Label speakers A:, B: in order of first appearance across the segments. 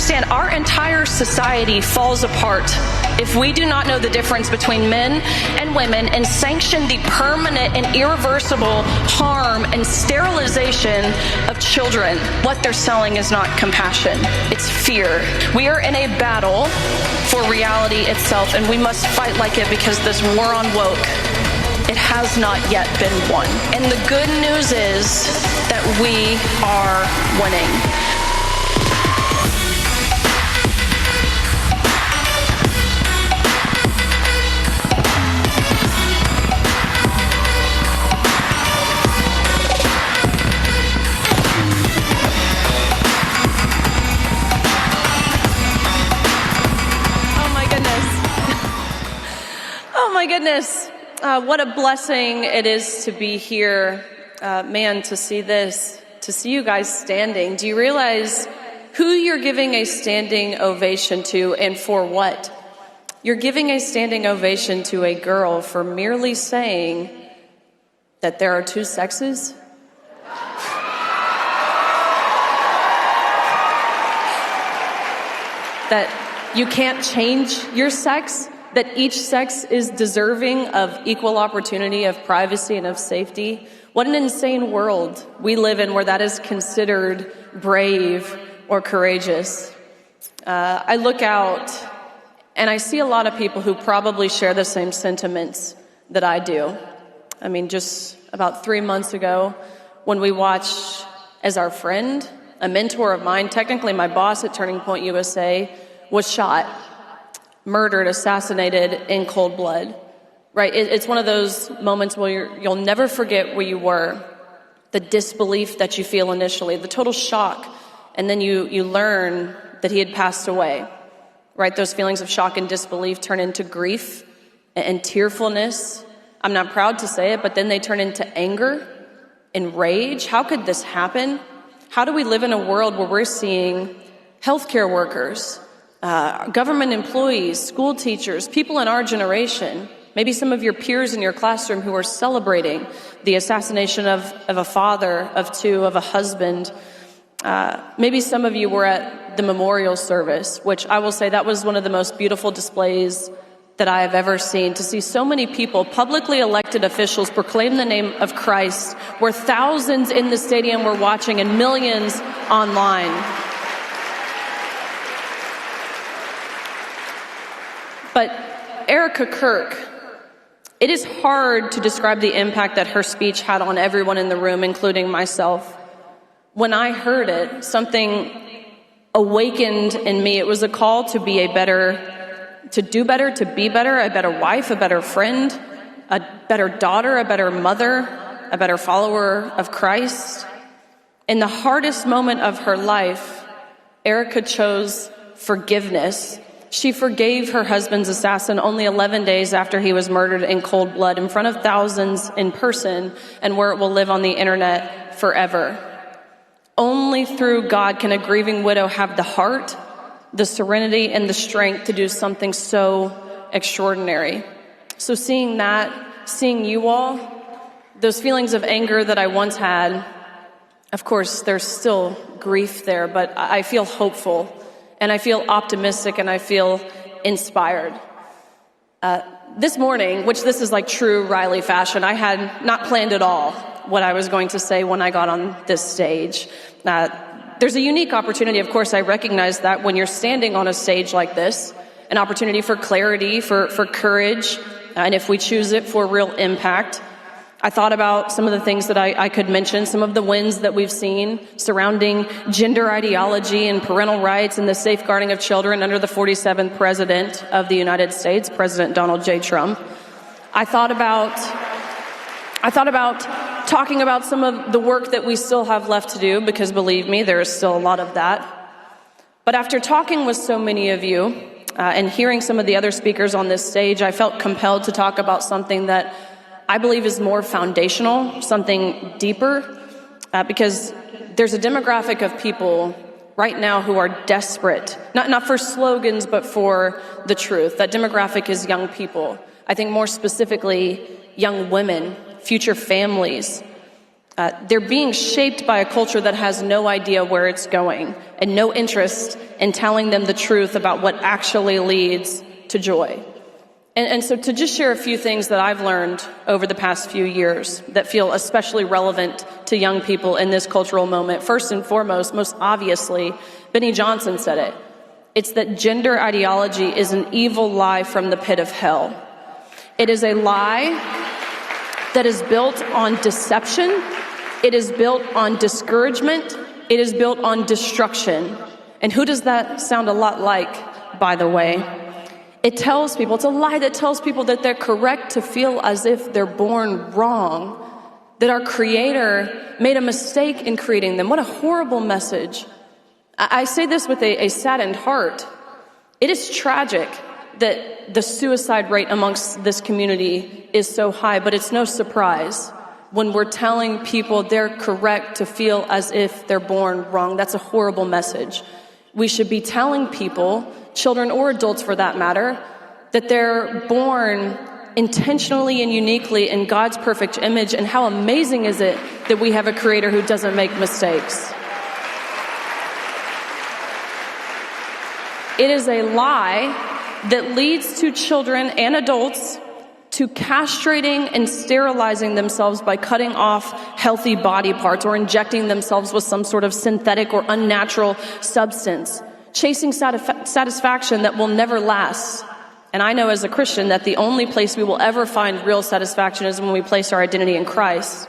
A: understand our entire society falls apart if we do not know the difference between men and women and sanction the permanent and irreversible harm and sterilization of children. What they're selling is not compassion, it's fear. We are in a battle for reality itself, and we must fight like it, because this war on woke, it has not yet been won. And the good news is that we are winning. Oh my goodness. What a blessing it is to be here. Man, to see this, to see you guys standing. Do you realize who you're giving a standing ovation to and for what? You're giving a standing ovation to a girl for merely saying that there are two sexes? That you can't change your sex? That each sex is deserving of equal opportunity, of privacy, and of safety? What an insane world we live in where that is considered brave or courageous. I look out and I see a lot of people who probably share the same sentiments that I do. I mean, just about 3 months ago, when we watched as our friend, a mentor of mine, technically my boss at Turning Point USA, was shot, murdered, assassinated in cold blood, right? It's one of those moments where you'll never forget where you were, the disbelief that you feel initially, the total shock, and then you learn that he had passed away, right? Those feelings of shock and disbelief turn into grief and tearfulness. I'm not proud to say it, but then they turn into anger and rage. How could this happen? How do we live in a world where we're seeing healthcare workers, government employees, school teachers, people in our generation, maybe some of your peers in your classroom who are celebrating the assassination of a father, of two, of a husband. Maybe some of you were at the memorial service, which I will say that was one of the most beautiful displays that I have ever seen, to see so many people, publicly elected officials, proclaim the name of Christ, where thousands in the stadium were watching and millions online. But Erica Kirk, it is hard to describe the impact that her speech had on everyone in the room, including myself. When I heard it, something awakened in me. It was a call to be to do better, to be better, a better wife, a better friend, a better daughter, a better mother, a better follower of Christ. In the hardest moment of her life, Erica chose forgiveness. She forgave her husband's assassin only 11 days after he was murdered in cold blood in front of thousands in person, and where it will live on the internet forever. Only through God can a grieving widow have the heart, the serenity, and the strength to do something so extraordinary. So seeing that, seeing you all, those feelings of anger that I once had, of course, there's still grief there, but I feel hopeful. And I feel optimistic, and I feel inspired. This morning, which this is like true Riley fashion, I had not planned at all what I was going to say when I got on this stage. There's a unique opportunity, of course, I recognize that when you're standing on a stage like this, an opportunity for clarity, for courage, and if we choose it, for real impact. I thought about some of the things that I could mention, some of the wins that we've seen surrounding gender ideology and parental rights and the safeguarding of children under the 47th President of the United States, President Donald J. Trump. I thought about talking about some of the work that we still have left to do, because believe me, there is still a lot of that. But after talking with so many of you and hearing some of the other speakers on this stage, I felt compelled to talk about something that I believe is more foundational, something deeper, because there's a demographic of people right now who are desperate, not for slogans, but for the truth. That demographic is young people. I think more specifically, young women, future families. They're being shaped by a culture that has no idea where it's going and no interest in telling them the truth about what actually leads to joy. And so to just share a few things that I've learned over the past few years that feel especially relevant to young people in this cultural moment. First and foremost, most obviously, Benny Johnson said it. It's that gender ideology is an evil lie from the pit of hell. It is a lie that is built on deception. It is built on discouragement. It is built on destruction. And who does that sound a lot like, by the way? It tells people, it's a lie that tells people that they're correct to feel as if they're born wrong, that our Creator made a mistake in creating them. What a horrible message. I say this with a saddened heart. It is tragic that the suicide rate amongst this community is so high, but it's no surprise when we're telling people they're correct to feel as if they're born wrong. That's a horrible message. We should be telling people, children or adults for that matter, that they're born intentionally and uniquely in God's perfect image, and how amazing is it that we have a Creator who doesn't make mistakes. It is a lie that leads to children and adults to castrating and sterilizing themselves by cutting off healthy body parts or injecting themselves with some sort of synthetic or unnatural substance, chasing satisfaction that will never last. And I know as a Christian that the only place we will ever find real satisfaction is when we place our identity in Christ.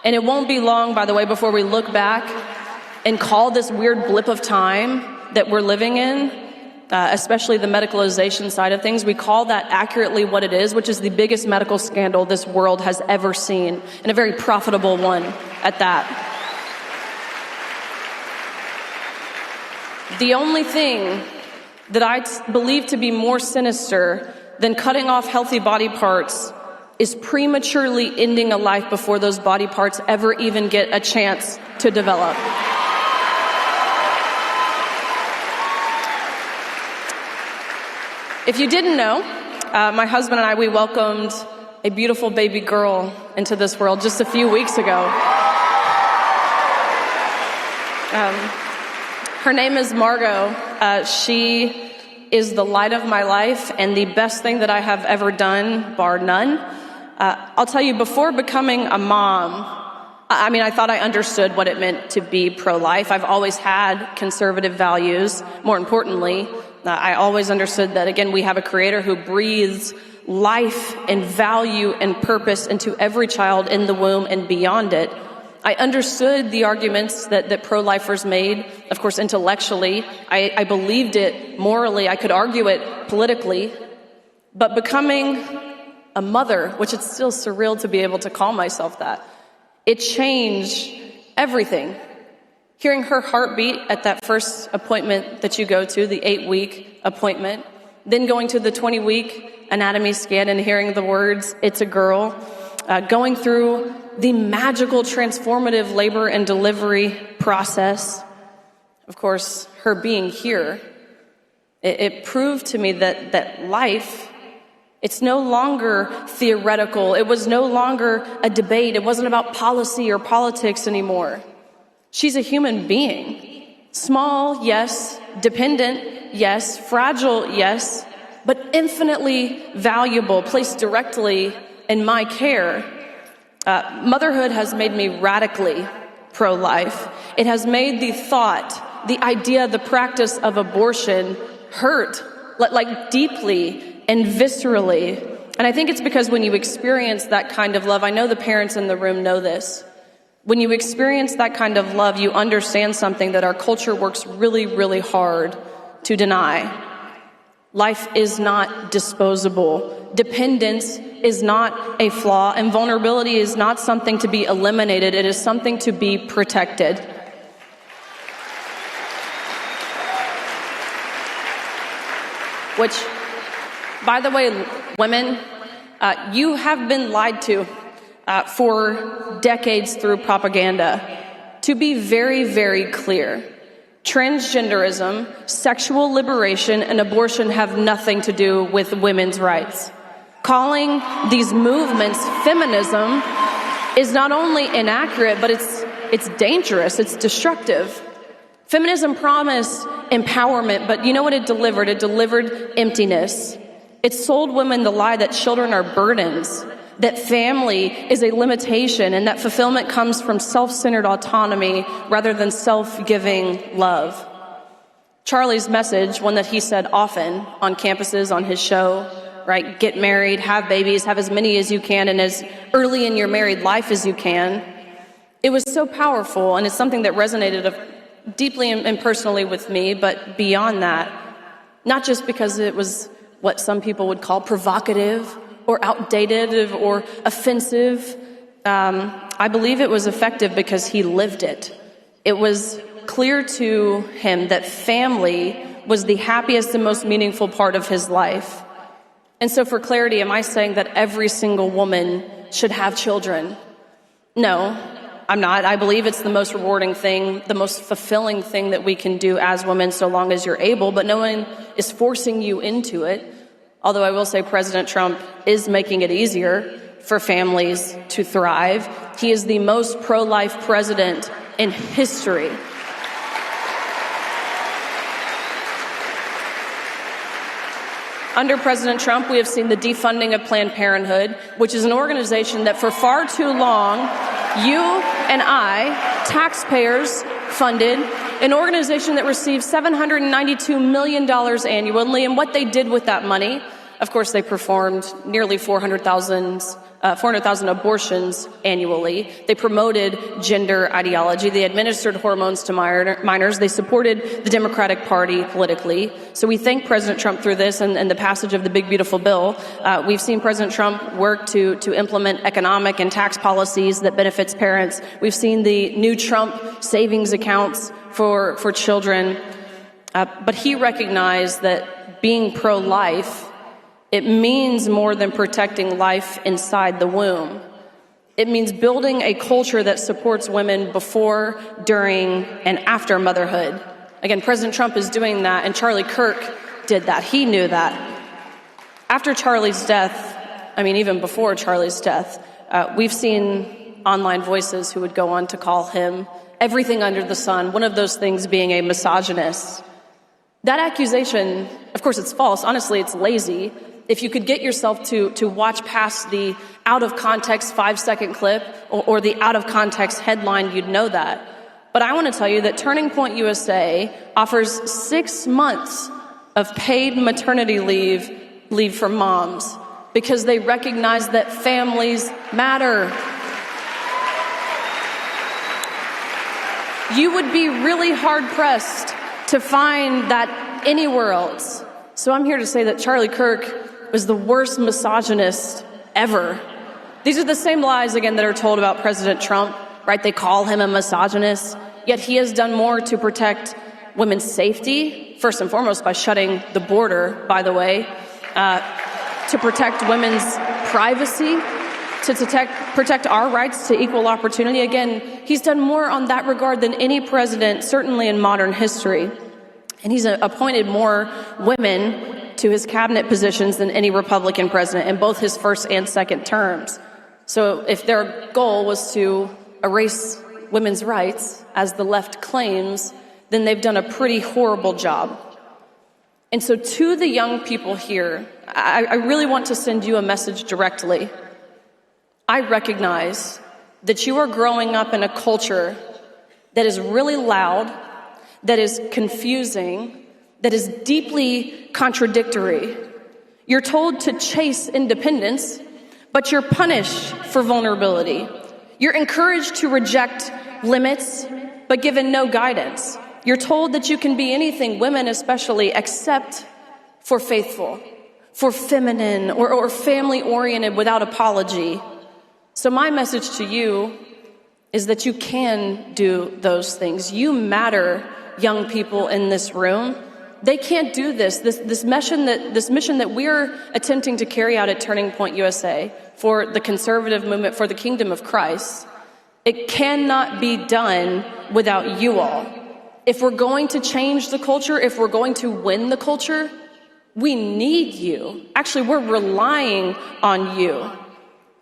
A: And it won't be long, by the way, before we look back and call this weird blip of time that we're living in, especially the medicalization side of things, we call that accurately what it is, which is the biggest medical scandal this world has ever seen, and a very profitable one at that. The only thing that I believe to be more sinister than cutting off healthy body parts is prematurely ending a life before those body parts ever even get a chance to develop. If you didn't know, my husband and I, we welcomed a beautiful baby girl into this world just a few weeks ago. Her name is Margot. She is the light of my life and the best thing that I have ever done, bar none. I'll tell you, before becoming a mom, I thought I understood what it meant to be pro-life. I've always had conservative values. More importantly, I always understood that, again, we have a Creator who breathes life and value and purpose into every child in the womb and beyond it. I understood the arguments that pro-lifers made, of course, intellectually. I believed it morally. I could argue it politically. But becoming a mother, which it's still surreal to be able to call myself that, it changed everything. Hearing her heartbeat at that first appointment that you go to, the 8-week appointment, then going to the 20-week anatomy scan and hearing the words, "It's a girl," going through the magical transformative labor and delivery process. Of course, her being here, it proved to me that life, it's no longer theoretical. It was no longer a debate. It wasn't about policy or politics anymore. She's a human being. Small, yes. Dependent, yes. Fragile, yes. But infinitely valuable, placed directly in my care. Motherhood has made me radically pro-life. It has made the thought, the idea, the practice of abortion hurt, like deeply and viscerally. And I think it's because when you experience that kind of love, I know the parents in the room know this. When you experience that kind of love, you understand something that our culture works really, really hard to deny. Life is not disposable. Dependence is not a flaw, and vulnerability is not something to be eliminated. It is something to be protected. Which, by the way, women, you have been lied to for decades through propaganda. To be very, very clear, transgenderism, sexual liberation, and abortion have nothing to do with women's rights. Calling these movements feminism is not only inaccurate, but it's dangerous, it's destructive. Feminism promised empowerment, but you know what it delivered? It delivered emptiness. It sold women the lie that children are burdens, that family is a limitation, and that fulfillment comes from self-centered autonomy rather than self-giving love. Charlie's message, one that he said often on campuses, on his show, right? Get married, have babies, have as many as you can, and as early in your married life as you can. It was so powerful, and it's something that resonated deeply and personally with me, but beyond that, not just because it was what some people would call provocative or outdated or offensive. I believe it was effective because he lived it. It was clear to him that family was the happiest and most meaningful part of his life. And so for clarity, am I saying that every single woman should have children? No, I'm not. I believe it's the most rewarding thing, the most fulfilling thing that we can do as women, so long as you're able, but no one is forcing you into it. Although I will say President Trump is making it easier for families to thrive. He is the most pro-life president in history. Under President Trump, we have seen the defunding of Planned Parenthood, which is an organization that for far too long, you and I, taxpayers, funded, an organization that received $792 million annually. And what they did with that money, of course, they performed nearly 400,000 abortions annually. They promoted gender ideology. They administered hormones to minors. They supported the Democratic Party politically. So we thank President Trump through this and the passage of the Big Beautiful Bill. We've seen President Trump work to implement economic and tax policies that benefits parents. We've seen the new Trump savings accounts for children. But he recognized that being pro-life, it means more than protecting life inside the womb. It means building a culture that supports women before, during, and after motherhood. Again, President Trump is doing that, and Charlie Kirk did that. He knew that. After Charlie's death, even before Charlie's death, we've seen online voices who would go on to call him everything under the sun, one of those things being a misogynist. That accusation, of course, it's false. Honestly, it's lazy. If you could get yourself to watch past the out-of-context 5-second clip or the out-of-context headline, you'd know that. But I want to tell you that Turning Point USA offers 6 months of paid maternity leave for moms because they recognize that families matter. You would be really hard-pressed to find that anywhere else. So I'm here to say that Charlie Kirk was the worst misogynist ever. These are the same lies, again, that are told about President Trump, right? They call him a misogynist, yet he has done more to protect women's safety, first and foremost by shutting the border, by the way, to protect women's privacy, to protect our rights to equal opportunity. Again, he's done more on that regard than any president, certainly in modern history. And he's appointed more women to his cabinet positions than any Republican president in both his first and second terms. So if their goal was to erase women's rights, as the left claims, then they've done a pretty horrible job. And so to the young people here, I really want to send you a message directly. I recognize that you are growing up in a culture that is really loud, that is confusing, that is deeply contradictory. You're told to chase independence, but you're punished for vulnerability. You're encouraged to reject limits, but given no guidance. You're told that you can be anything, women especially, except for faithful, for feminine, or family-oriented without apology. So my message to you is that you can do those things. You matter, young people in this room. They can't do this mission that we're attempting to carry out at Turning Point USA for the conservative movement, for the kingdom of Christ. It cannot be done without you all. If we're going to change the culture, if we're going to win the culture, we need you. Actually, we're relying on you.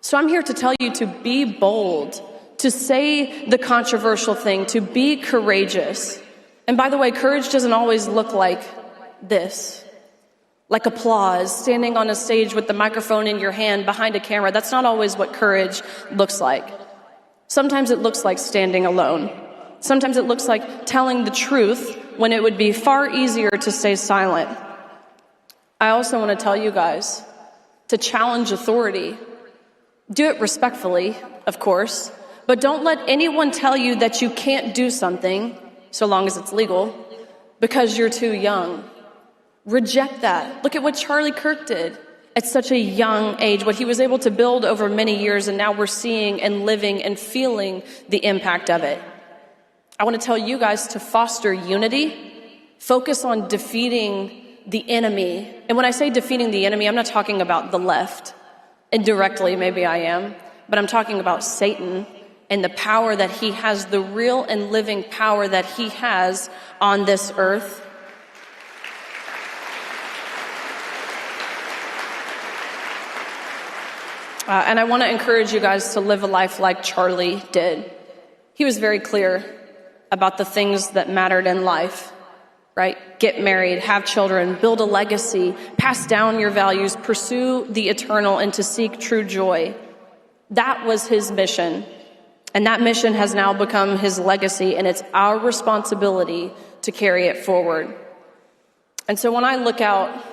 A: So I'm here to tell you to be bold, to say the controversial thing, to be courageous. And by the way, courage doesn't always look like this, like applause, standing on a stage with the microphone in your hand behind a camera. That's not always what courage looks like. Sometimes it looks like standing alone. Sometimes it looks like telling the truth when it would be far easier to stay silent. I also want to tell you guys to challenge authority. Do it respectfully, of course, but don't let anyone tell you that you can't do something, so long as it's legal, because you're too young. Reject that. Look at what Charlie Kirk did at such a young age, what he was able to build over many years, and now we're seeing and living and feeling the impact of it. I want to tell you guys to foster unity, focus on defeating the enemy. And when I say defeating the enemy, I'm not talking about the left. Indirectly, maybe I am, but I'm talking about Satan and the power that he has, the real and living power that he has on this earth. And I want to encourage you guys to live a life like Charlie did. He was very clear about the things that mattered in life, right? Get married, have children, build a legacy, pass down your values, pursue the eternal, and to seek true joy. That was his mission. And that mission has now become his legacy, and it's our responsibility to carry it forward. And so when I look out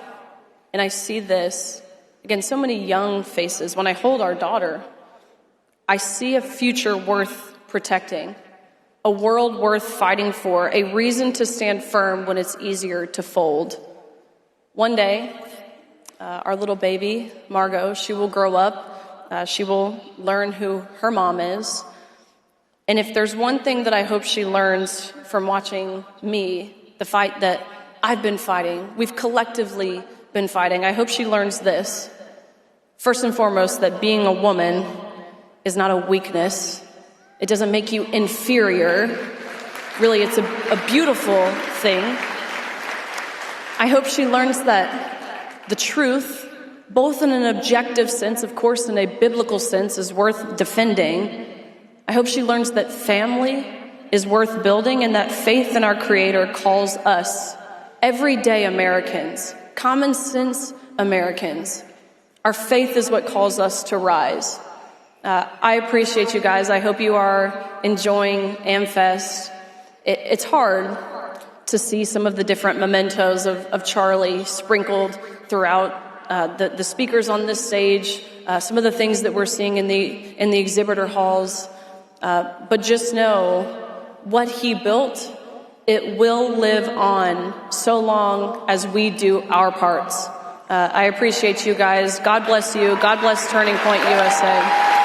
A: and I see this, again, so many young faces, when I hold our daughter, I see a future worth protecting, a world worth fighting for, a reason to stand firm when it's easier to fold. One day, our little baby, Margot, she will grow up. She will learn who her mom is. And if there's one thing that I hope she learns from watching me, the fight that I've been fighting, we've collectively been fighting, I hope she learns this. First and foremost, that being a woman is not a weakness. It doesn't make you inferior. Really, it's a beautiful thing. I hope she learns that the truth, both in an objective sense, of course, in a biblical sense, is worth defending. I hope she learns that family is worth building and that faith in our Creator calls us, everyday Americans, common sense Americans. Our faith is what calls us to rise. I appreciate you guys. I hope you are enjoying AmFest. It's hard to see some of the different mementos of Charlie sprinkled throughout the speakers on this stage, some of the things that we're seeing in the exhibitor halls. But just know what he built, it will live on so long as we do our parts. I appreciate you guys. God bless you. God bless Turning Point USA.